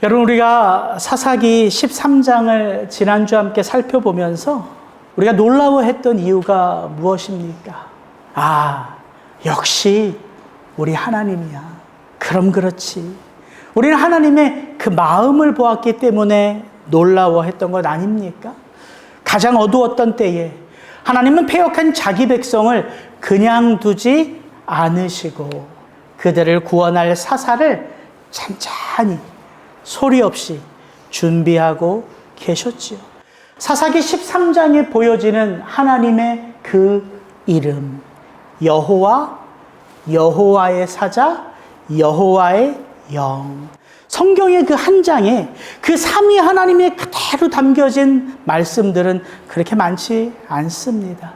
여러분, 우리가 사사기 13장을 지난주 함께 살펴보면서 우리가 놀라워했던 이유가 무엇입니까? 역시 우리 하나님이야. 그럼 그렇지. 우리는 하나님의 그 마음을 보았기 때문에 놀라워했던 것 아닙니까? 가장 어두웠던 때에 하나님은 패역한 자기 백성을 그냥 두지 않으시고 그들을 구원할 사사를 찬찬히 소리 없이 준비하고 계셨지요. 사사기 13장에 보여지는 하나님의 그 이름, 여호와, 여호와의 사자, 여호와의 영. 성경의 그 한 장에 그 삼위 하나님의 그대로 담겨진 말씀들은 그렇게 많지 않습니다.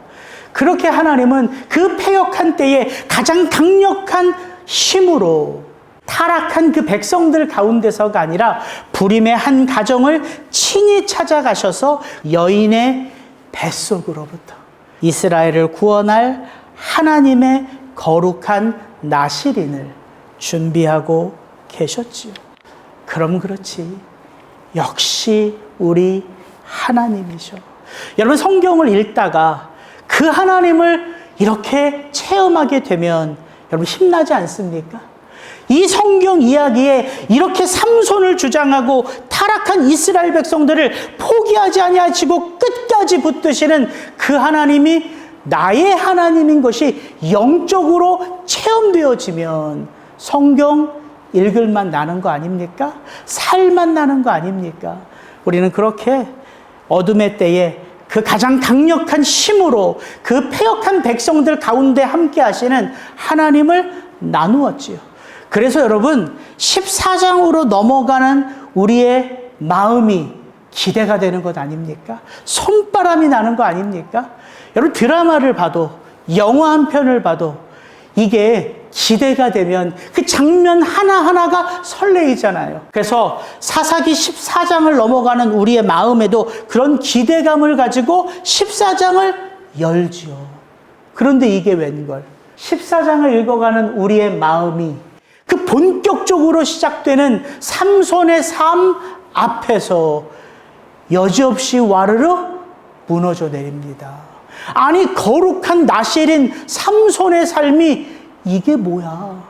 그렇게 하나님은 그 패역한 때에 가장 강력한 힘으로 타락한 그 백성들 가운데서가 아니라 불임의 한 가정을 친히 찾아가셔서 여인의 뱃속으로부터 이스라엘을 구원할 하나님의 거룩한 나실인을 준비하고 계셨지요. 그럼 그렇지. 역시 우리 하나님이셔. 여러분, 성경을 읽다가 그 하나님을 이렇게 체험하게 되면 여러분 힘나지 않습니까? 이 성경 이야기에 이렇게 삼손을 주장하고 타락한 이스라엘 백성들을 포기하지 아니하시고 끝까지 붙드시는 그 하나님이 나의 하나님인 것이 영적으로 체험되어지면 성경 읽을만 나는 거 아닙니까? 살만 나는 거 아닙니까? 우리는 그렇게 어둠의 때에 그 가장 강력한 힘으로 그 패역한 백성들 가운데 함께 하시는 하나님을 나누었지요. 그래서 여러분 14장으로 넘어가는 우리의 마음이 기대가 되는 것 아닙니까? 손바람이 나는 거 아닙니까? 여러분, 드라마를 봐도 영화 한 편을 봐도 이게 기대가 되면 그 장면 하나하나가 설레이잖아요. 그래서 사사기 14장을 넘어가는 우리의 마음에도 그런 기대감을 가지고 14장을 열지요. 그런데 이게 웬걸? 14장을 읽어가는 우리의 마음이 그 본격적으로 시작되는 삼손의 삶 앞에서 여지없이 와르르 무너져 내립니다. 아니, 거룩한 나실인 삼손의 삶이 이게 뭐야?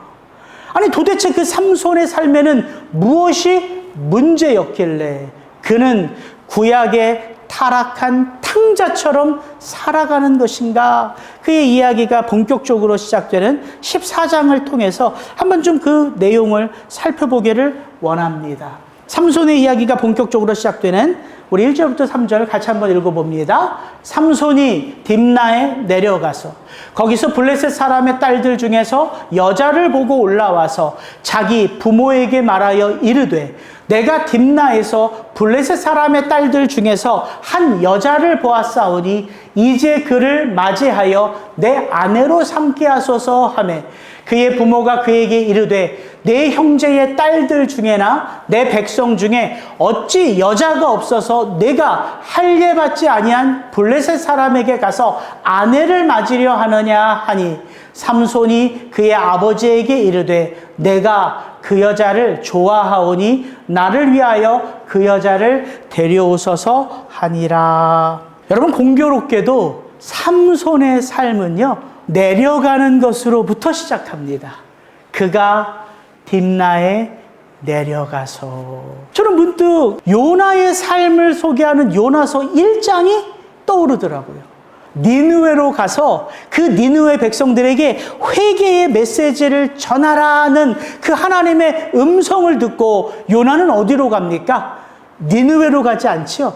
아니, 도대체 그 삼손의 삶에는 무엇이 문제였길래 그는 구약의 타락한 탕자처럼 살아가는 것인가? 그의 이야기가 본격적으로 시작되는 14장을 통해서 한번 좀 그 내용을 살펴보기를 원합니다. 삼손의 이야기가 본격적으로 시작되는 우리 1절부터 3절 같이 한번 읽어봅니다. 삼손이 딥나에 내려가서 거기서 블레셋 사람의 딸들 중에서 여자를 보고 올라와서 자기 부모에게 말하여 이르되 내가 딥나에서 블레셋 사람의 딸들 중에서 한 여자를 보았사오니 이제 그를 맞이하여 내 아내로 삼게 하소서 하매 그의 부모가 그에게 이르되 내 형제의 딸들 중에나 내 백성 중에 어찌 여자가 없어서 내가 할례받지 아니한 블레셋 사람에게 가서 아내를 맞으려 하느냐 하니 삼손이 그의 아버지에게 이르되 내가 그 여자를 좋아하오니 나를 위하여 그 여자를 데려오소서 하니라. 여러분, 공교롭게도 삼손의 삶은요 내려가는 것으로부터 시작합니다. 그가 딥나에 내려가서. 저는 문득 요나의 삶을 소개하는 요나서 1장이 떠오르더라고요. 니느웨로 가서 그 니느웨 백성들에게 회개의 메시지를 전하라는 그 하나님의 음성을 듣고 요나는 어디로 갑니까? 니느웨로 가지 않지요.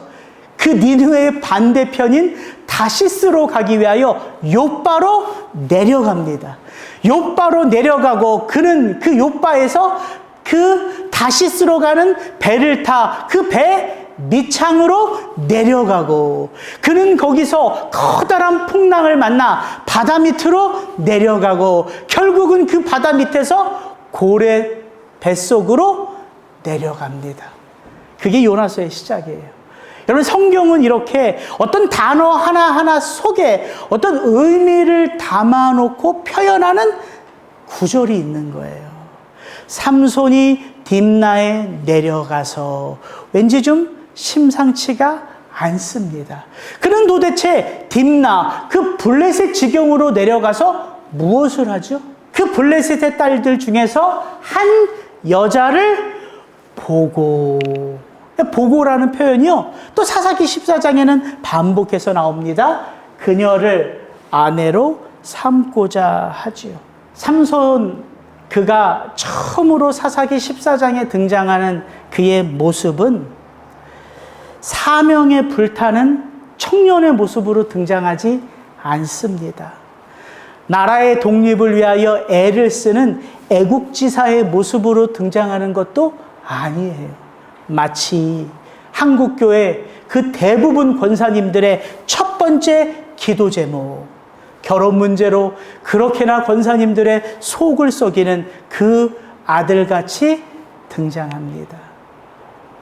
그 니느웨의 반대편인 다시스로 가기 위하여 욥바로 내려갑니다. 욥바로 내려가고 그는 그 욥바에서 그 다시스로 가는 배를 타 그 배 밑창으로 내려가고 그는 거기서 커다란 풍랑을 만나 바다 밑으로 내려가고 결국은 그 바다 밑에서 고래 뱃속으로 내려갑니다. 그게 요나서의 시작이에요. 여러분, 성경은 이렇게 어떤 단어 하나하나 속에 어떤 의미를 담아놓고 표현하는 구절이 있는 거예요. 삼손이 딥나에 내려가서 왠지 좀 심상치가 않습니다. 그는 도대체 딥나, 그 블레셋 지경으로 내려가서 무엇을 하죠? 그 블레셋의 딸들 중에서 한 여자를 보고라는 표현이요. 또 사사기 14장에는 반복해서 나옵니다. 그녀를 아내로 삼고자 하지요. 삼손, 그가 처음으로 사사기 14장에 등장하는 그의 모습은 사명에 불타는 청년의 모습으로 등장하지 않습니다. 나라의 독립을 위하여 애를 쓰는 애국지사의 모습으로 등장하는 것도 아니에요. 마치 한국교회 그 대부분 권사님들의 첫 번째 기도 제목, 결혼 문제로 그렇게나 권사님들의 속을 썩이는 그 아들같이 등장합니다.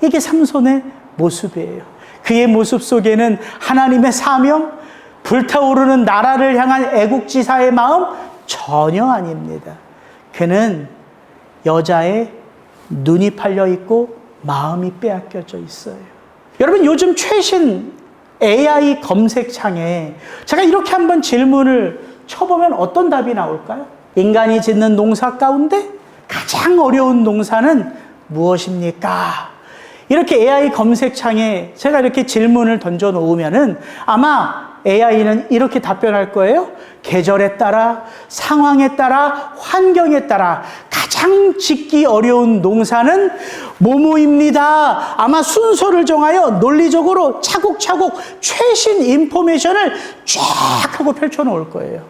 이게 삼손의 모습이에요. 그의 모습 속에는 하나님의 사명, 불타오르는 나라를 향한 애국지사의 마음 전혀 아닙니다. 그는 여자의 눈이 팔려 있고 마음이 빼앗겨져 있어요. 여러분, 요즘 최신 AI 검색창에 제가 이렇게 한번 질문을 쳐보면 어떤 답이 나올까요? 인간이 짓는 농사 가운데 가장 어려운 농사는 무엇입니까? 이렇게 AI 검색창에 제가 이렇게 질문을 던져 놓으면은 아마 AI는 이렇게 답변할 거예요. 계절에 따라, 상황에 따라, 환경에 따라 가장 짓기 어려운 농사는 뭐뭐입니다. 아마 순서를 정하여 논리적으로 차곡차곡 최신 인포메이션을 쫙 하고 펼쳐놓을 거예요.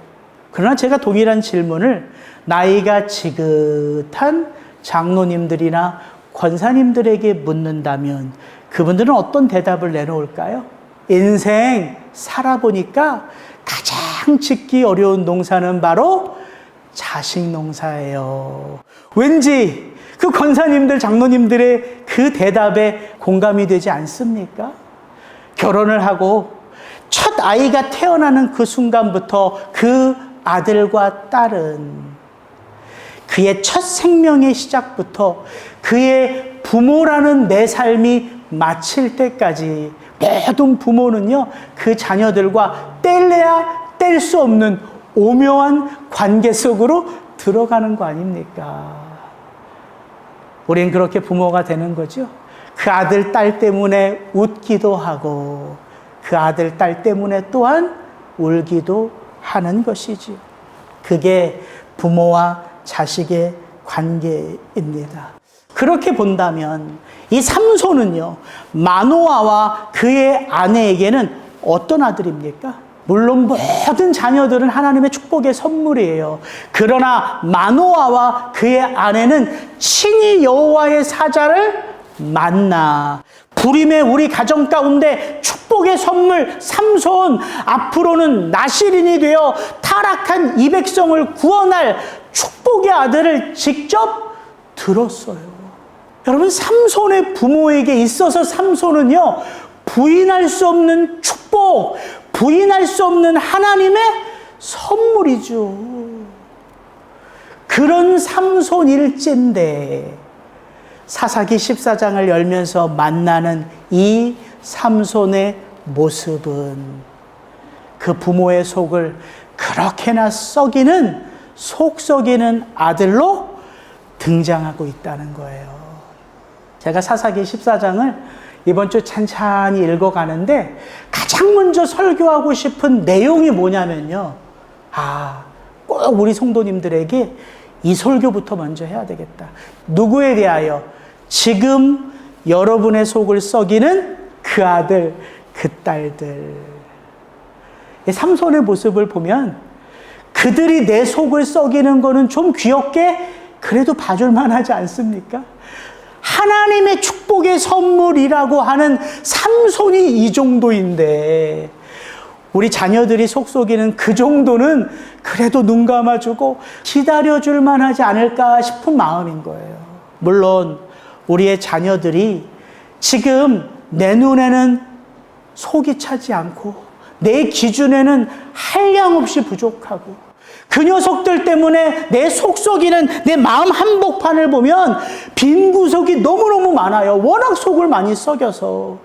그러나 제가 동일한 질문을 나이가 지긋한 장로님들이나 권사님들에게 묻는다면 그분들은 어떤 대답을 내놓을까요? 인생 살아보니까 가장 짓기 어려운 농사는 바로 자식 농사예요. 왠지 그 권사님들, 장로님들의 그 대답에 공감이 되지 않습니까? 결혼을 하고 첫 아이가 태어나는 그 순간부터 그 아들과 딸은 그의 첫 생명의 시작부터 그의 부모라는 내 삶이 마칠 때까지 모든 부모는요, 그 자녀들과 뗄래야 뗄 수 없는 오묘한 관계 속으로 들어가는 거 아닙니까? 우린 그렇게 부모가 되는 거죠. 그 아들, 딸 때문에 웃기도 하고 그 아들, 딸 때문에 또한 울기도 하는 것이지요. 그게 부모와 자식의 관계입니다. 그렇게 본다면 이 삼손은요, 마노아와 그의 아내에게는 어떤 아들입니까? 물론 모든 자녀들은 하나님의 축복의 선물이에요. 그러나 마노아와 그의 아내는 친히 여호와의 사자를 만나 불임의 우리 가정 가운데 축복의 선물 삼손, 앞으로는 나실인이 되어 타락한 이 백성을 구원할 축복의 아들을 직접 들었어요. 여러분, 삼손의 부모에게 있어서 삼손은요, 부인할 수 없는 축복, 부인할 수 없는 하나님의 선물이죠. 그런 삼손일진데 사사기 14장을 열면서 만나는 이 삼손의 모습은 그 부모의 속을 그렇게나 썩이는 속 썩이는 아들로 등장하고 있다는 거예요. 제가 사사기 14장을 이번 주 찬찬히 읽어가는데 가장 먼저 설교하고 싶은 내용이 뭐냐면요. 꼭 우리 성도님들에게 이 설교부터 먼저 해야 되겠다. 누구에 대하여? 지금 여러분의 속을 썩이는 그 아들, 그 딸들. 삼손의 모습을 보면 그들이 내 속을 썩이는 거는 좀 귀엽게 그래도 봐줄만 하지 않습니까? 하나님의 축복의 선물이라고 하는 삼손이 이 정도인데 우리 자녀들이 속 썩이는 그 정도는 그래도 눈 감아주고 기다려줄 만하지 않을까 싶은 마음인 거예요. 물론 우리의 자녀들이 지금 내 눈에는 속이 차지 않고 내 기준에는 한량없이 부족하고 그 녀석들 때문에 내 속 썩이는 내 마음 한복판을 보면 빈 구석이 너무너무 많아요. 워낙 속을 많이 썩여서.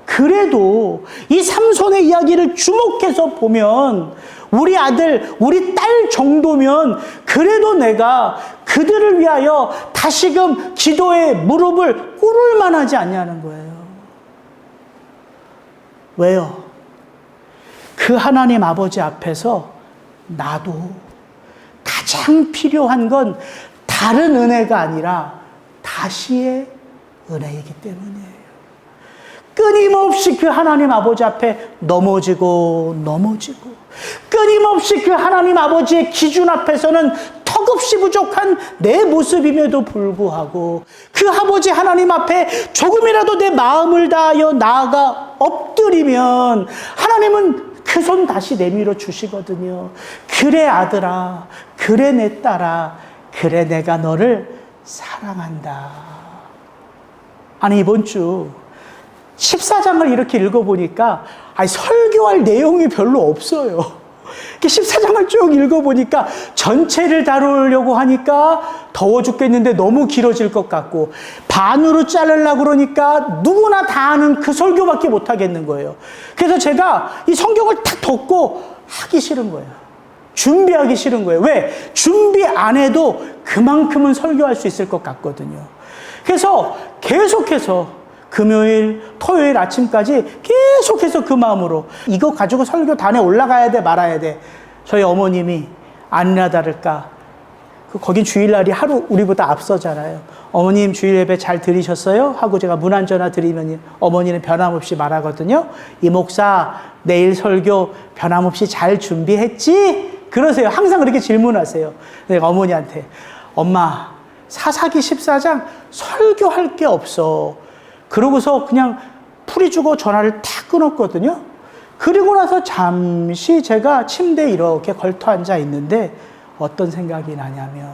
그래도 이 삼손의 이야기를 주목해서 보면 우리 아들, 우리 딸 정도면 그래도 내가 그들을 위하여 다시금 기도의 무릎을 꿇을 만하지 않냐는 거예요. 왜요? 그 하나님 아버지 앞에서 나도 가장 필요한 건 다른 은혜가 아니라 다시의 은혜이기 때문이에요. 끊임없이 그 하나님 아버지 앞에 넘어지고 끊임없이 그 하나님 아버지의 기준 앞에서는 턱없이 부족한 내 모습임에도 불구하고 그 아버지 하나님 앞에 조금이라도 내 마음을 다하여 나아가 엎드리면 하나님은 그 손 다시 내밀어 주시거든요. 그래 아들아, 그래 내 딸아, 그래 내가 너를 사랑한다. 아니 이번 주 14장을 이렇게 읽어보니까 설교할 내용이 별로 없어요. 14장을 쭉 읽어보니까 전체를 다루려고 하니까 더워 죽겠는데 너무 길어질 것 같고 반으로 자르려고 그러니까 누구나 다 아는 그 설교밖에 못 하겠는 거예요. 그래서 제가 이 성경을 탁 덮고 하기 싫은 거예요. 준비하기 싫은 거예요. 왜? 준비 안 해도 그만큼은 설교할 수 있을 것 같거든요. 그래서 계속해서 금요일, 토요일 아침까지 계속해서 그 마음으로 이거 가지고 설교 단에 올라가야 돼 말아야 돼. 저희 어머님이 아니나 다를까 거긴 주일날이 하루 우리보다 앞서잖아요. 어머님 주일 예배 잘 들으셨어요? 하고 제가 문안 전화 드리면 어머니는 변함없이 말하거든요. 이 목사 내일 설교 변함없이 잘 준비했지? 그러세요. 항상 그렇게 질문하세요. 내가 어머니한테 엄마 사사기 14장 설교할 게 없어. 그러고서 그냥 풀이 주고 전화를 탁 끊었거든요. 그리고 나서 잠시 제가 침대에 이렇게 걸터 앉아 있는데 어떤 생각이 나냐면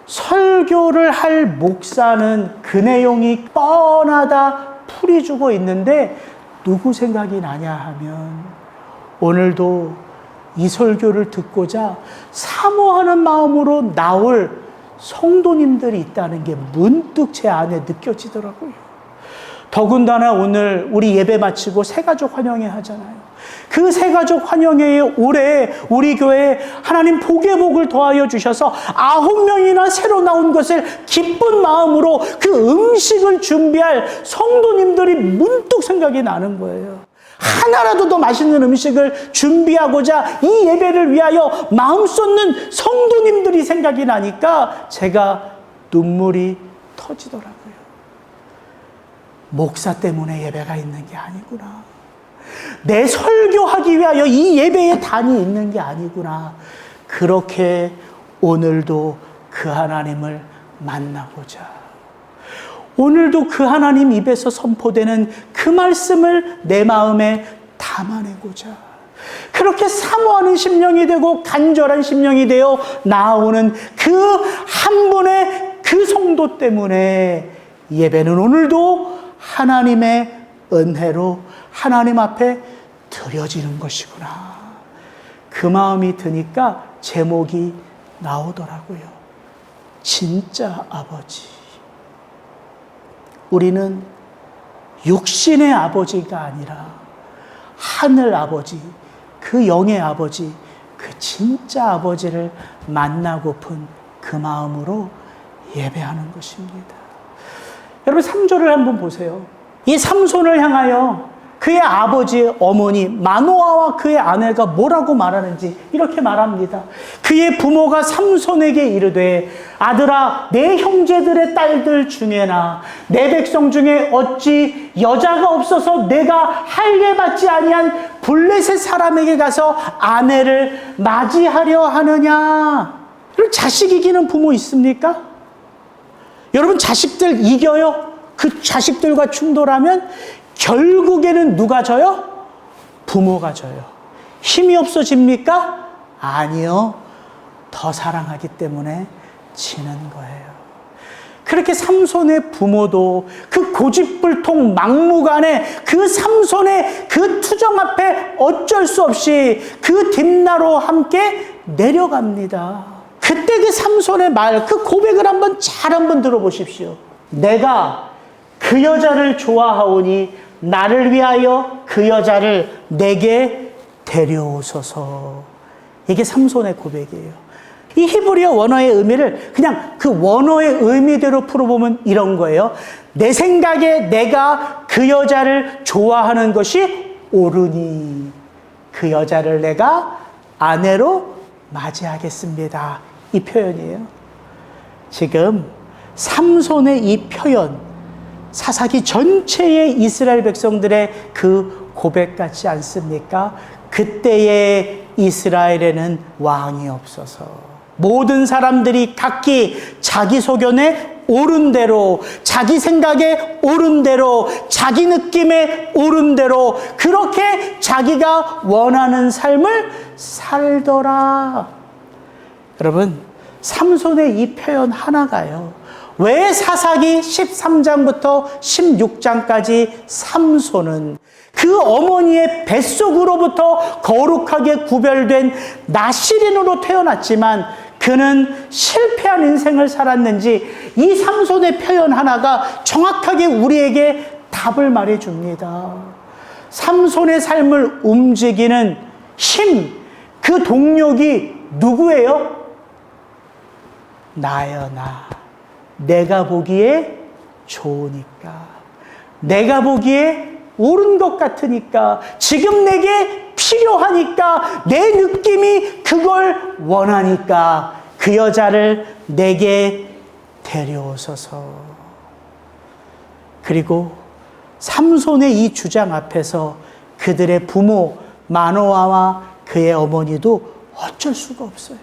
설교를 할 목사는 그 내용이 뻔하다 풀이 주고 있는데 누구 생각이 나냐 하면 오늘도 이 설교를 듣고자 사모하는 마음으로 나올 성도님들이 있다는 게 문득 제 안에 느껴지더라고요. 더군다나 오늘 우리 예배 마치고 새가족 환영회 하잖아요. 그 새가족 환영회에 올해 우리 교회에 하나님 복의 복을 더하여 주셔서 9명이나 새로 나온 것을 기쁜 마음으로 그 음식을 준비할 성도님들이 문득 생각이 나는 거예요. 하나라도 더 맛있는 음식을 준비하고자 이 예배를 위하여 마음 쏟는 성도님들이 생각이 나니까 제가 눈물이 터지더라고요. 목사 때문에 예배가 있는 게 아니구나. 내 설교하기 위하여 이 예배에 단이 있는 게 아니구나. 그렇게 오늘도 그 하나님을 만나고자 오늘도 그 하나님 입에서 선포되는 그 말씀을 내 마음에 담아내고자 그렇게 사모하는 심령이 되고 간절한 심령이 되어 나아오는 그 한 분의 그 성도 때문에 예배는 오늘도 하나님의 은혜로 하나님 앞에 드려지는 것이구나. 그 마음이 드니까 제목이 나오더라고요. 진짜 아버지. 우리는 육신의 아버지가 아니라 하늘 아버지, 그 영의 아버지, 그 진짜 아버지를 만나고픈 그 마음으로 예배하는 것입니다. 여러분 3절을 한번 보세요. 이 삼손을 향하여 그의 아버지, 어머니, 마노아와 그의 아내가 뭐라고 말하는지 이렇게 말합니다. 그의 부모가 삼손에게 이르되 아들아 내 형제들의 딸들 중에나 내 백성 중에 어찌 여자가 없어서 내가 할례 받지 아니한 블레셋 사람에게 가서 아내를 맞이하려 하느냐. 여러분 자식 이기는 부모 있습니까? 여러분 자식들 이겨요? 그 자식들과 충돌하면 결국에는 누가 져요? 부모가 져요. 힘이 없어집니까? 아니요. 더 사랑하기 때문에 지는 거예요. 그렇게 삼손의 부모도 그 고집불통 막무가내 그 삼손의 그 투정 앞에 어쩔 수 없이 그 딥나로 함께 내려갑니다. 그때 그 삼손의 말, 그 고백을 한번 들어보십시오. 내가 그 여자를 좋아하오니 나를 위하여 그 여자를 내게 데려오소서. 이게 삼손의 고백이에요. 이 히브리어 원어의 의미를 그냥 그 원어의 의미대로 풀어보면 이런 거예요. 내 생각에 내가 그 여자를 좋아하는 것이 옳으니 그 여자를 내가 아내로 맞이하겠습니다. 이 표현이에요. 지금 삼손의 이 표현, 사사기 전체의 이스라엘 백성들의 그 고백 같지 않습니까? 그때의 이스라엘에는 왕이 없어서 모든 사람들이 각기 자기 소견에 옳은 대로, 자기 생각에 옳은 대로, 자기 느낌에 옳은 대로 그렇게 자기가 원하는 삶을 살더라. 여러분, 삼손의 이 표현 하나가요. 왜 사사기 13장부터 16장까지 삼손은 그 어머니의 뱃속으로부터 거룩하게 구별된 나실인으로 태어났지만 그는 실패한 인생을 살았는지 이 삼손의 표현 하나가 정확하게 우리에게 답을 말해줍니다. 삼손의 삶을 움직이는 힘, 그 동력이 누구예요? 나요, 나. 내가 보기에 좋으니까, 내가 보기에 옳은 것 같으니까, 지금 내게 필요하니까, 내 느낌이 그걸 원하니까 그 여자를 내게 데려오소서. 그리고 삼손의 이 주장 앞에서 그들의 부모 마노아와 그의 어머니도 어쩔 수가 없어요.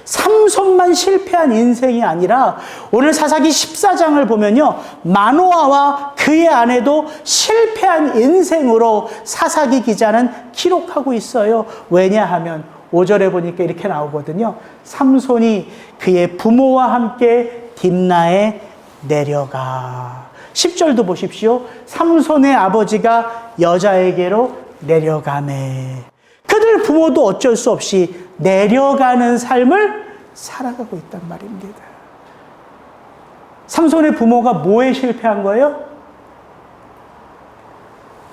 삼손만 실패한 인생이 아니라 오늘 사사기 14장을 보면요, 마노아와 그의 아내도 실패한 인생으로 사사기 기자는 기록하고 있어요. 왜냐하면 5절에 보니까 이렇게 나오거든요. 삼손이 그의 부모와 함께 딥나에 내려가. 10절도 보십시오. 삼손의 아버지가 여자에게로 내려가매. 그들 부모도 어쩔 수 없이 내려가는 삶을 살아가고 있단 말입니다. 삼손의 부모가 뭐에 실패한 거예요?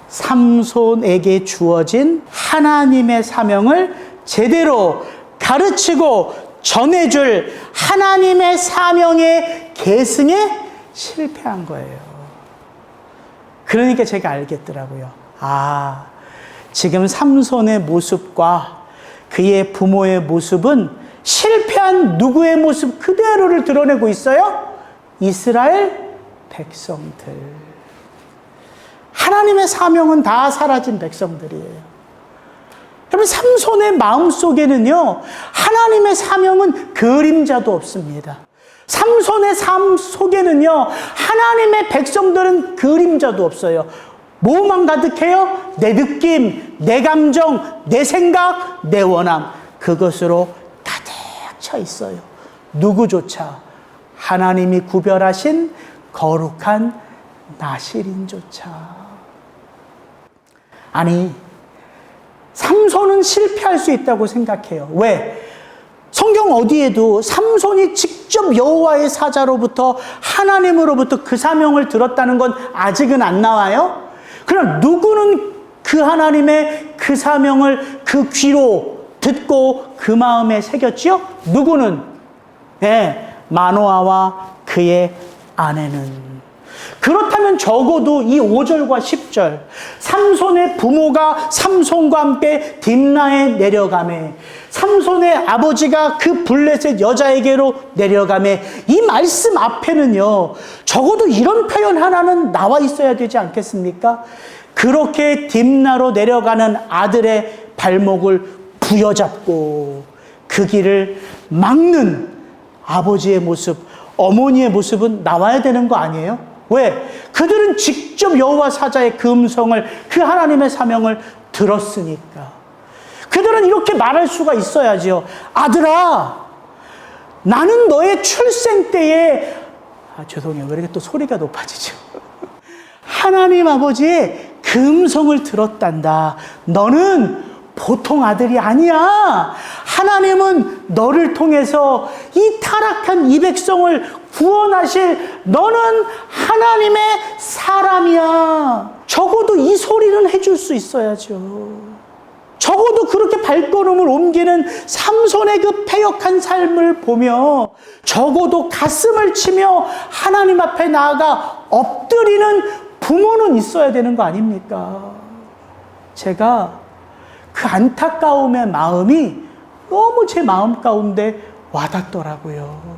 삼손에게 주어진 하나님의 사명을 제대로 가르치고 전해줄 하나님의 사명의 계승에 실패한 거예요. 그러니까 제가 알겠더라고요. 지금 삼손의 모습과 그의 부모의 모습은 실패한 누구의 모습 그대로를 드러내고 있어요? 이스라엘 백성들. 하나님의 사명은 다 사라진 백성들이에요. 여러분, 삼손의 마음속에는요, 하나님의 사명은 그림자도 없습니다. 삼손의 삶 속에는요, 하나님의 백성들은 그림자도 없어요. 뭐만 가득해요? 내 느낌, 내 감정, 내 생각, 내 원함. 그것으로 가득 차 있어요. 누구조차 하나님이 구별하신 거룩한 나실인조차. 아니, 삼손은 실패할 수 있다고 생각해요. 왜? 성경 어디에도 삼손이 직접 여호와의 사자로부터 하나님으로부터 그 사명을 들었다는 건 아직은 안 나와요. 그럼 누구는 그 하나님의 그 사명을 그 귀로 듣고 그 마음에 새겼지요? 누구는? 마노아와 그의 아내는. 그렇다면 적어도 이 5절과 10절, 삼손의 부모가 삼손과 함께 딥나에 내려가매, 삼손의 아버지가 그 블레셋 여자에게로 내려가매, 이 말씀 앞에는요, 적어도 이런 표현 하나는 나와 있어야 되지 않겠습니까? 그렇게 딥나로 내려가는 아들의 발목을 부여잡고 그 길을 막는 아버지의 모습, 어머니의 모습은 나와야 되는 거 아니에요? 왜? 그들은 직접 여호와 사자의 그 음성을, 그 하나님의 사명을 들었으니까. 그들은 이렇게 말할 수가 있어야지요. 아들아, 나는 너의 출생 때에 죄송해요. 왜 이렇게 또 소리가 높아지죠? 하나님 아버지의 금성을 들었단다. 너는 보통 아들이 아니야. 하나님은 너를 통해서 이 타락한 이 백성을 구원하실 너는 하나님의 사람이야. 적어도 이 소리는 해줄 수 있어야죠. 적어도 그렇게 발걸음을 옮기는 삼손의 그 패역한 삶을 보며 적어도 가슴을 치며 하나님 앞에 나아가 엎드리는 부모는 있어야 되는 거 아닙니까? 제가 그 안타까움의 마음이 너무 제 마음 가운데 와닿더라고요.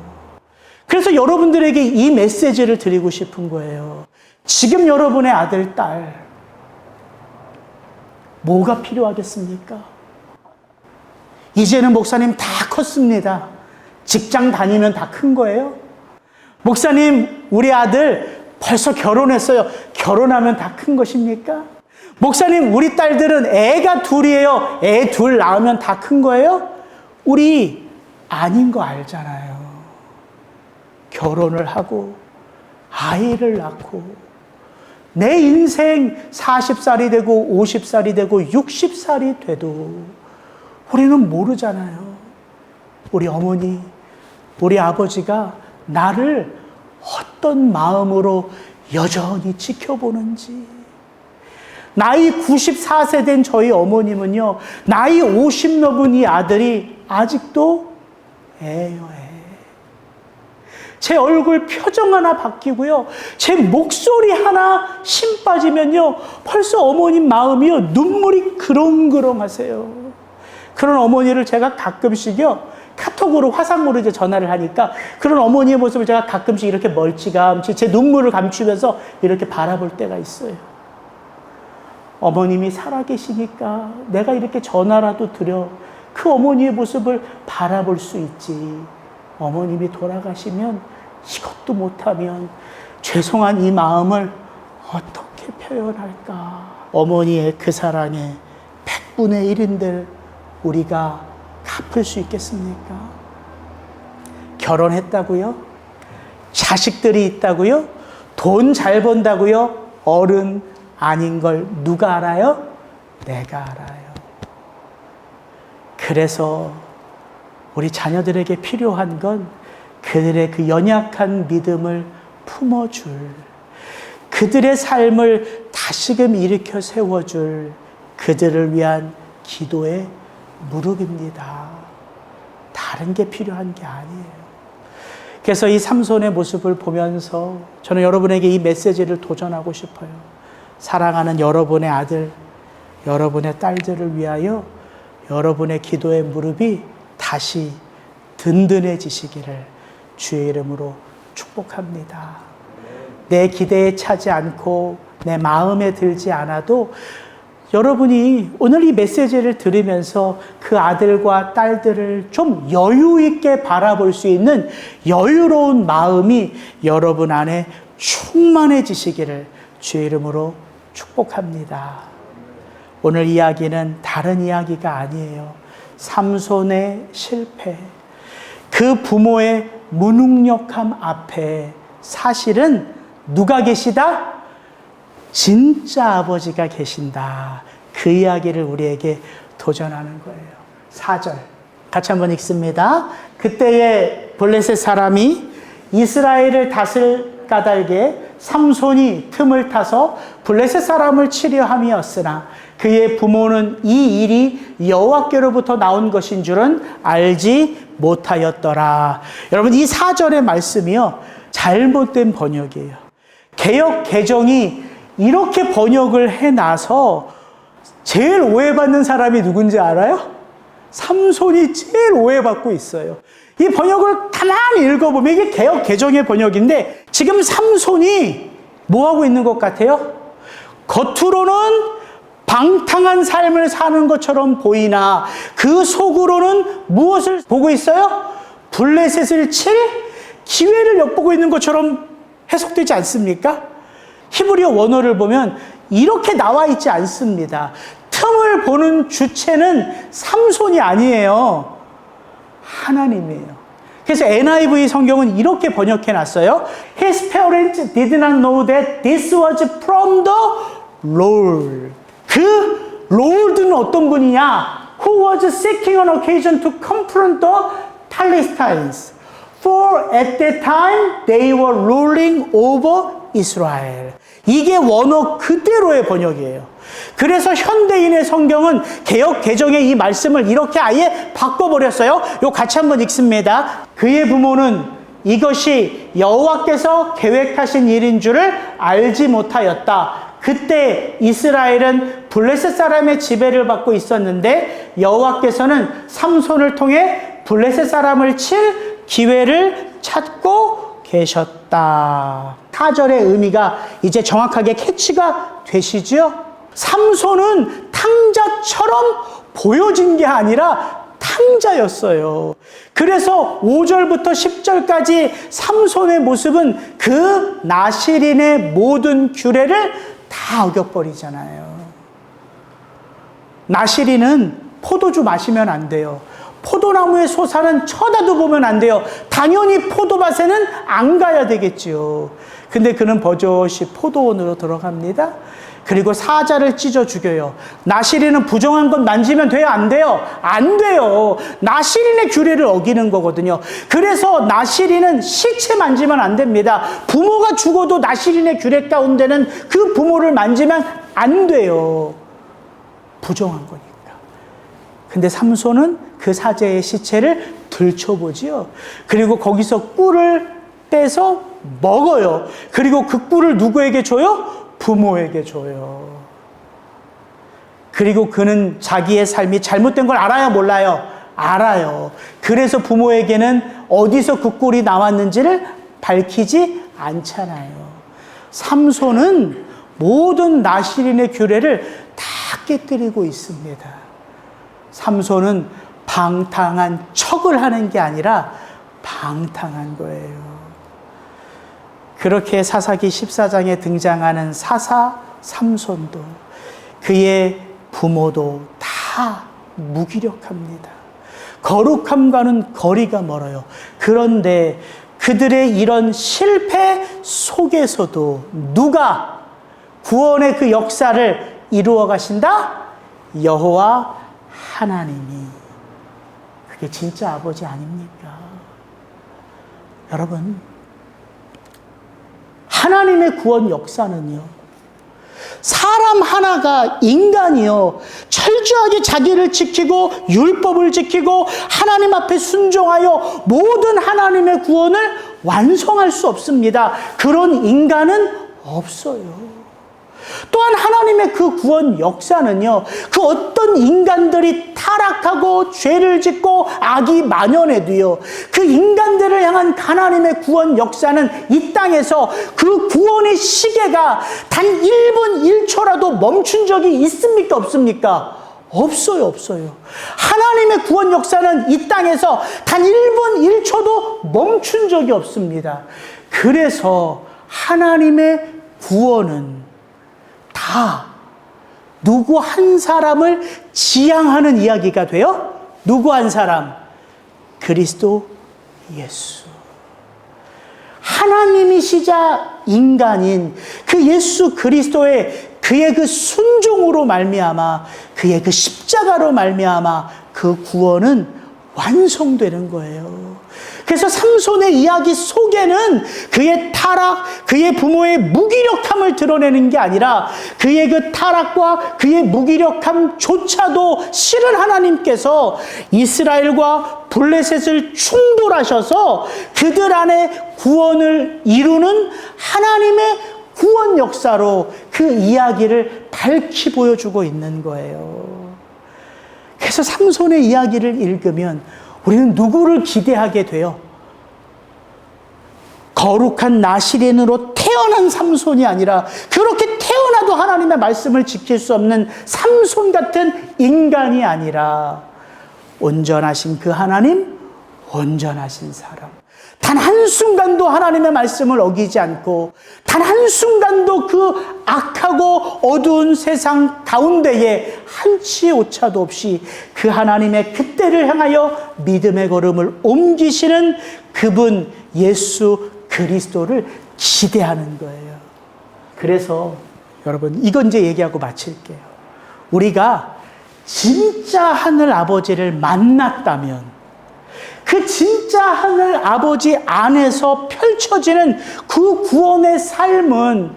그래서 여러분들에게 이 메시지를 드리고 싶은 거예요. 지금 여러분의 아들, 딸, 뭐가 필요하겠습니까? 이제는 목사님 다 컸습니다. 직장 다니면 다 큰 거예요? 목사님, 우리 아들 벌써 결혼했어요. 결혼하면 다 큰 것입니까? 목사님, 우리 딸들은 애가 둘이에요. 애 둘 낳으면 다 큰 거예요? 우리 아닌 거 알잖아요. 결혼을 하고 아이를 낳고 내 인생 40살이 되고 50살이 되고 60살이 돼도 우리는 모르잖아요. 우리 어머니, 우리 아버지가 나를 어떤 마음으로 여전히 지켜보는지. 나이 94세 된 저희 어머님은요, 나이 50 넘은 이 아들이 아직도 애예요, 애. 제 얼굴 표정 하나 바뀌고요, 제 목소리 하나 심 빠지면요, 벌써 어머님 마음이요, 눈물이 그렁그렁 하세요. 그런 어머니를 제가 가끔씩요, 카톡으로 화상으로 이제 전화를 하니까 그런 어머니의 모습을 제가 가끔씩 이렇게 멀찌감치 제 눈물을 감추면서 이렇게 바라볼 때가 있어요. 어머님이 살아계시니까 내가 이렇게 전화라도 드려 그 어머니의 모습을 바라볼 수 있지. 어머님이 돌아가시면 이것도 못하면 죄송한 이 마음을 어떻게 표현할까. 어머니의 그 사랑의 100분의 1인들 우리가 갚을 수 있겠습니까? 결혼했다고요? 자식들이 있다고요? 돈 잘 번다고요? 어른 아닌 걸 누가 알아요? 내가 알아요. 그래서 우리 자녀들에게 필요한 건 그들의 그 연약한 믿음을 품어줄, 그들의 삶을 다시금 일으켜 세워줄 그들을 위한 기도의 무릎입니다. 다른 게 필요한 게 아니에요. 그래서 이 삼손의 모습을 보면서 저는 여러분에게 이 메시지를 도전하고 싶어요. 사랑하는 여러분의 아들, 여러분의 딸들을 위하여 여러분의 기도의 무릎이 다시 든든해지시기를 주의 이름으로 축복합니다. 내 기대에 차지 않고 내 마음에 들지 않아도 여러분이 오늘 이 메시지를 들으면서 그 아들과 딸들을 좀 여유 있게 바라볼 수 있는 여유로운 마음이 여러분 안에 충만해지시기를 주의 이름으로 축복합니다. 오늘 이야기는 다른 이야기가 아니에요. 삼손의 실패, 그 부모의 무능력함 앞에 사실은 누가 계시다? 진짜 아버지가 계신다. 그 이야기를 우리에게 도전하는 거예요. 4절 같이 한번 읽습니다. 그때에 블레셋 사람이 이스라엘을 다스릴 까닭에 삼손이 틈을 타서 블레셋 사람을 치려 함이었으나 그의 부모는 이 일이 여호와께로부터 나온 것인 줄은 알지 못하였더라. 여러분, 이 4절의 말씀이요, 잘못된 번역이에요. 개역 개정이 이렇게 번역을 해놔서 제일 오해받는 사람이 누군지 알아요? 삼손이 제일 오해받고 있어요. 이 번역을 가만히 읽어보면 이게 개역 개정의 번역인데 지금 삼손이 뭐하고 있는 것 같아요? 겉으로는 방탕한 삶을 사는 것처럼 보이나 그 속으로는 무엇을 보고 있어요? 블레셋을 칠 기회를 엿보고 있는 것처럼 해석되지 않습니까? 히브리어 원어를 보면 이렇게 나와 있지 않습니다. 틈을 보는 주체는 삼손이 아니에요. 하나님이에요. 그래서 NIV 성경은 이렇게 번역해 놨어요. His parents did not know that this was from the Lord. 그 Lord는 어떤 분이냐? Who was seeking an occasion to confront the Philistines. For at that time they were ruling over Israel. 이게 원어 그대로의 번역이에요. 그래서 현대인의 성경은 개역 개정의 이 말씀을 이렇게 아예 바꿔버렸어요. 요 같이 한번 읽습니다. 그의 부모는 이것이 여호와께서 계획하신 일인 줄을 알지 못하였다. 그때 이스라엘은 블레셋 사람의 지배를 받고 있었는데 여호와께서는 삼손을 통해 블레셋 사람을 칠 기회를 찾고 계셨다. 4절의 의미가 이제 정확하게 캐치가 되시죠? 삼손은 탕자처럼 보여진 게 아니라 탕자였어요. 그래서 5절부터 10절까지 삼손의 모습은 그 나실인의 모든 규례를 다 어겨버리잖아요. 나실인은 포도주 마시면 안 돼요. 포도나무의 솟아는 쳐다도 보면 안 돼요. 당연히 포도밭에는 안 가야 되겠지요. 근데 그는 버젓이 포도원으로 들어갑니다. 그리고 사자를 찢어 죽여요. 나실인은 부정한 것 만지면 돼요? 안 돼요? 안 돼요. 나실인의 규례를 어기는 거거든요. 그래서 나실인은 시체 만지면 안 됩니다. 부모가 죽어도 나실인의 규례 가운데는 그 부모를 만지면 안 돼요. 부정한 거니까. 근데 삼손은 그 사자의 시체를 들춰보지요. 그리고 거기서 꿀을 빼서 먹어요. 그리고 그 꿀을 누구에게 줘요? 부모에게 줘요. 그리고 그는 자기의 삶이 잘못된 걸 알아요? 몰라요? 알아요. 그래서 부모에게는 어디서 그 꿀이 나왔는지를 밝히지 않잖아요. 삼손은 모든 나실인의 규례를 다 깨뜨리고 있습니다. 삼손은 방탕한 척을 하는 게 아니라 방탕한 거예요. 그렇게 사사기 14장에 등장하는 사사 삼손도 그의 부모도 다 무기력합니다. 거룩함과는 거리가 멀어요. 그런데 그들의 이런 실패 속에서도 누가 구원의 그 역사를 이루어 가신다? 여호와 하나님이. 그게 진짜 아버지 아닙니까? 여러분, 하나님의 구원 역사는요, 사람 하나가, 인간이요, 철저하게 자기를 지키고 율법을 지키고 하나님 앞에 순종하여 모든 하나님의 구원을 완성할 수 없습니다. 그런 인간은 없어요. 또한 하나님의 그 구원 역사는요, 그 어떤 인간들이 타락하고 죄를 짓고 악이 만연해도요, 그 인간들을 향한 하나님의 구원 역사는 이 땅에서 그 구원의 시계가 단 1분 1초라도 멈춘 적이 있습니까? 없습니까? 없어요, 없어요. 하나님의 구원 역사는 이 땅에서 단 1분 1초도 멈춘 적이 없습니다. 그래서 하나님의 구원은 다 누구 한 사람을 지향하는 이야기가 돼요? 누구 한 사람? 그리스도 예수. 하나님이시자 인간인 그 예수 그리스도의 그의 그 순종으로 말미암아, 그의 그 십자가로 말미암아 그 구원은 완성되는 거예요. 그래서 삼손의 이야기 속에는 그의 타락, 그의 부모의 무기력함을 드러내는 게 아니라 그의 그 타락과 그의 무기력함조차도 실은 하나님께서 이스라엘과 블레셋을 충돌하셔서 그들 안에 구원을 이루는 하나님의 구원 역사로 그 이야기를 밝히 보여주고 있는 거예요. 그래서 삼손의 이야기를 읽으면 우리는 누구를 기대하게 돼요? 거룩한 나실인으로 태어난 삼손이 아니라 그렇게 태어나도 하나님의 말씀을 지킬 수 없는 삼손 같은 인간이 아니라 온전하신 그 하나님, 온전하신 사람, 단 한순간도 하나님의 말씀을 어기지 않고 단 한순간도 그 악하고 어두운 세상 가운데에 한치의 오차도 없이 그 하나님의 그 때를 향하여 믿음의 걸음을 옮기시는 그분 예수 그리스도를 기대하는 거예요. 그래서 여러분, 이건 이제 얘기하고 마칠게요. 우리가 진짜 하늘 아버지를 만났다면 그 진짜 하늘 아버지 안에서 펼쳐지는 그 구원의 삶은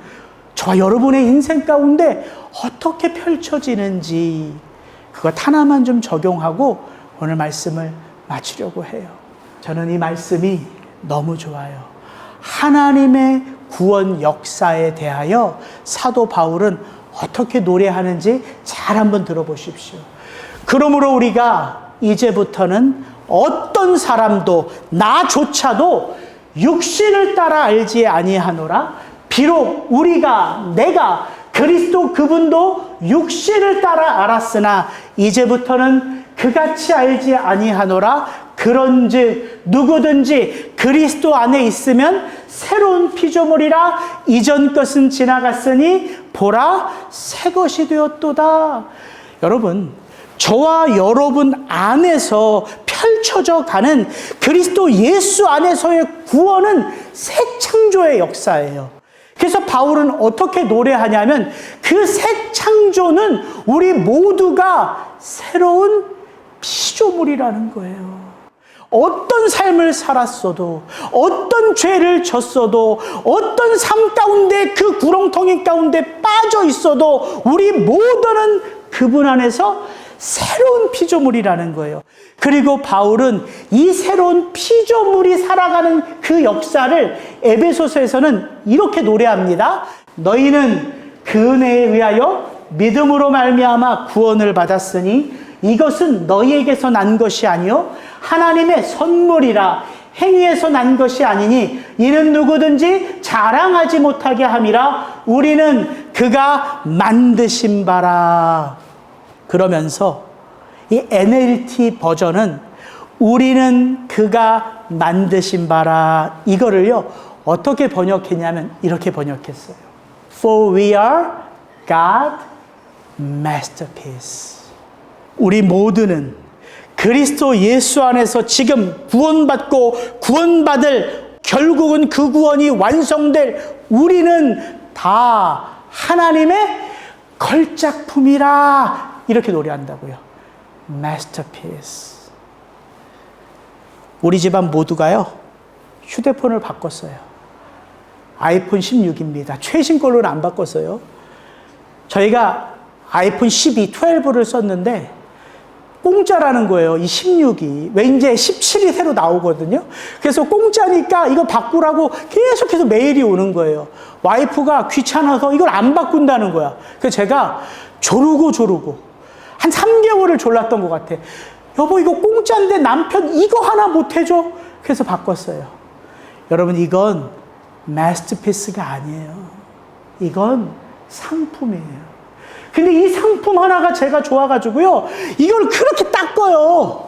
저와 여러분의 인생 가운데 어떻게 펼쳐지는지 그것 하나만 좀 적용하고 오늘 말씀을 마치려고 해요. 저는 이 말씀이 너무 좋아요. 하나님의 구원 역사에 대하여 사도 바울은 어떻게 노래하는지 잘 한번 들어보십시오. 그러므로 우리가 이제부터는 어떤 사람도 나조차도 육신을 따라 알지 아니하노라. 비록 내가 그리스도 그분도 육신을 따라 알았으나 이제부터는 그같이 알지 아니하노라. 그런즉 누구든지 그리스도 안에 있으면 새로운 피조물이라. 이전 것은 지나갔으니 보라 새 것이 되었도다. 여러분, 저와 여러분 안에서 펼쳐져 가는 그리스도 예수 안에서의 구원은 새 창조의 역사예요. 그래서 바울은 어떻게 노래하냐면 그 새 창조는 우리 모두가 새로운 피조물이라는 거예요. 어떤 삶을 살았어도, 어떤 죄를 졌어도, 어떤 삶 가운데 그 구렁텅이 가운데 빠져 있어도 우리 모두는 그분 안에서 새로운 피조물이라는 거예요. 그리고 바울은 이 새로운 피조물이 살아가는 그 역사를 에베소서에서는 이렇게 노래합니다. 너희는 그 은혜에 의하여 믿음으로 말미암아 구원을 받았으니 이것은 너희에게서 난 것이 아니요 하나님의 선물이라. 행위에서 난 것이 아니니 이는 누구든지 자랑하지 못하게 함이라. 우리는 그가 만드신 바라. 그러면서 이 NLT 버전은 우리는 그가 만드신 바라, 이거를요 어떻게 번역했냐면 이렇게 번역했어요. For we are God's masterpiece. 우리 모두는 그리스도 예수 안에서 지금 구원받고 구원받을, 결국은 그 구원이 완성될 우리는 다 하나님의 걸작품이라. 이렇게 노래한다고요. Masterpiece. 우리 집안 모두가요 휴대폰을 바꿨어요. 아이폰 16입니다. 최신 걸로는 안 바꿨어요. 저희가 아이폰 12, 12를 썼는데 공짜라는 거예요. 이 16이. 왜 이제 17이 새로 나오거든요. 그래서 공짜니까 이거 바꾸라고 계속해서 메일이 오는 거예요. 와이프가 귀찮아서 이걸 안 바꾼다는 거야. 그래서 제가 조르고 한 3개월을 졸랐던 것 같아. 여보 이거 공짜인데 남편 이거 하나 못 해줘? 그래서 바꿨어요. 여러분, 이건 마스터피스가 아니에요. 이건 상품이에요. 근데 이 상품 하나가 제가 좋아가지고요 이걸 그렇게 닦아요.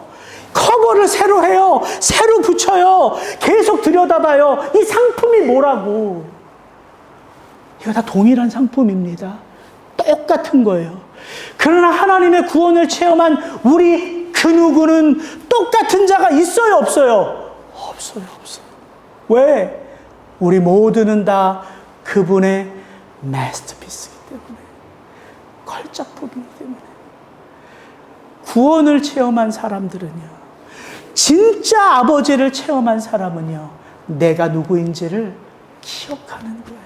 커버를 새로 해요. 새로 붙여요. 계속 들여다봐요. 이 상품이 뭐라고. 이거 다 동일한 상품입니다. 똑같은 거예요. 그러나 하나님의 구원을 체험한 우리 그 누구는 똑같은 자가 있어요, 없어요? 없어요. 왜? 우리 모두는 다 그분의 마스터피스이기 때문에, 걸작품이기 때문에. 구원을 체험한 사람들은요, 진짜 아버지를 체험한 사람은요, 내가 누구인지를 기억하는 거예요.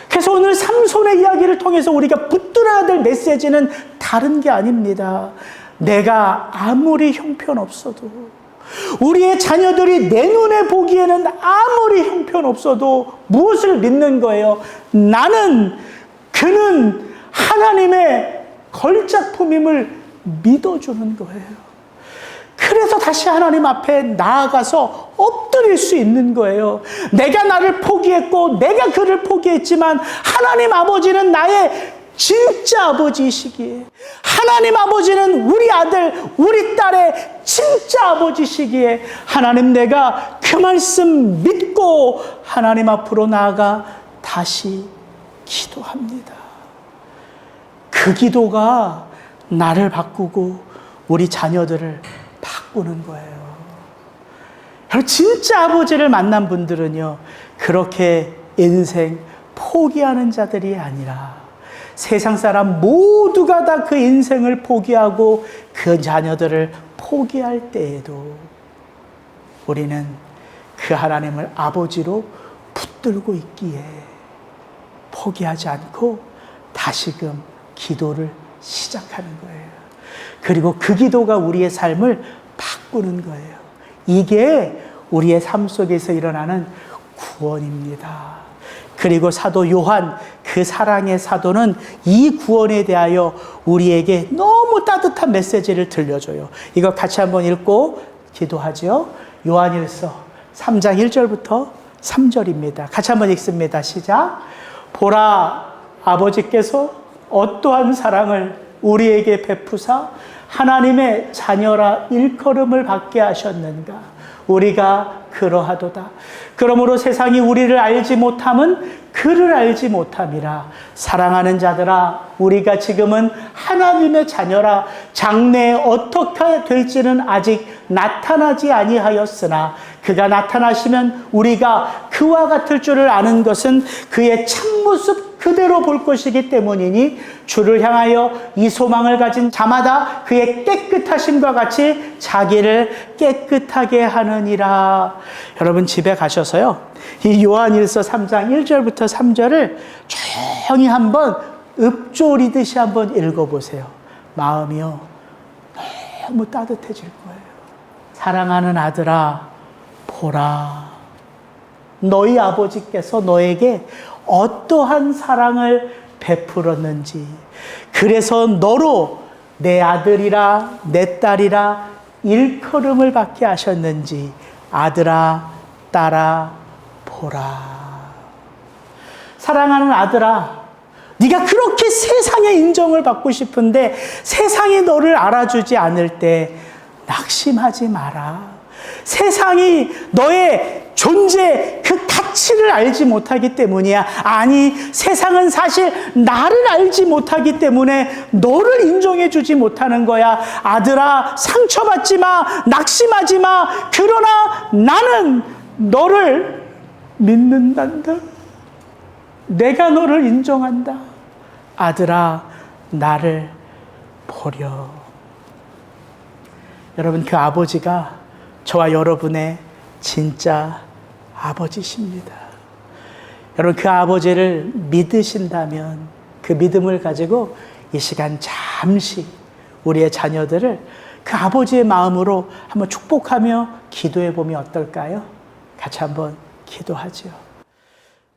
그래서 오늘 삼손의 이야기를 통해서 우리가 붙들어야 될 메시지는 다른 게 아닙니다. 내가 아무리 형편없어도, 우리의 자녀들이 내 눈에 보기에는 아무리 형편없어도 무엇을 믿는 거예요? 그는 하나님의 걸작품임을 믿어주는 거예요. 그래서 다시 하나님 앞에 나아가서 엎드릴 수 있는 거예요. 내가 나를 포기했고 내가 그를 포기했지만 하나님 아버지는 나의 진짜 아버지이시기에, 하나님 아버지는 우리 아들 우리 딸의 진짜 아버지시기에, 하나님 내가 그 말씀 믿고 하나님 앞으로 나아가 다시 기도합니다. 그 기도가 나를 바꾸고 우리 자녀들을 바꾸는 거예요. 여러분, 진짜 아버지를 만난 분들은요, 그렇게 인생 포기하는 자들이 아니라 세상 사람 모두가 다 그 인생을 포기하고 그 자녀들을 포기할 때에도 우리는 그 하나님을 아버지로 붙들고 있기에 포기하지 않고 다시금 기도를 시작하는 거예요. 그리고 그 기도가 우리의 삶을 바꾸는 거예요. 이게 우리의 삶 속에서 일어나는 구원입니다. 그리고 사도 요한, 그 사랑의 사도는 이 구원에 대하여 우리에게 너무 따뜻한 메시지를 들려줘요. 이거 같이 한번 읽고 기도하죠. 요한일서 3장 1절부터 3절입니다. 같이 한번 읽습니다. 시작. 보라, 아버지께서 어떠한 사랑을 우리에게 베푸사 하나님의 자녀라 일컬음을 받게 하셨는가. 우리가 그러하도다. 그러므로 세상이 우리를 알지 못함은 그를 알지 못함이라. 사랑하는 자들아, 우리가 지금은 하나님의 자녀라. 장래에 어떻게 될지는 아직 나타나지 아니하였으나 그가 나타나시면 우리가 그와 같을 줄을 아는 것은 그의 참모습 그대로 볼 것이기 때문이니 주를 향하여 이 소망을 가진 자마다 그의 깨끗하심과 같이 자기를 깨끗하게 하느니라. 여러분, 집에 가셔서요, 이 요한일서 3장 1절부터 3절을 조용히 한번 읊조리듯이 한번 읽어보세요. 마음이요, 너무 따뜻해질 거예요. 사랑하는 아들아, 보라, 너희 아버지께서 너에게 어떠한 사랑을 베풀었는지, 그래서 너로 내 아들이라 내 딸이라 일컬음을 받게 하셨는지 아들아 딸아 보라. 사랑하는 아들아, 네가 그렇게 세상의 인정을 받고 싶은데 세상이 너를 알아주지 않을 때 낙심하지 마라. 세상이 너의 존재, 그 가치를 알지 못하기 때문이야. 아니, 세상은 사실 나를 알지 못하기 때문에 너를 인정해 주지 못하는 거야. 아들아, 상처받지 마, 낙심하지 마. 그러나 나는 너를 믿는단다. 내가 너를 인정한다. 아들아, 나를 보려. 여러분, 그 아버지가 저와 여러분의 진짜 아버지십니다. 여러분, 그 아버지를 믿으신다면 그 믿음을 가지고 이 시간 잠시 우리의 자녀들을 그 아버지의 마음으로 한번 축복하며 기도해 보면 어떨까요? 같이 한번 기도하죠.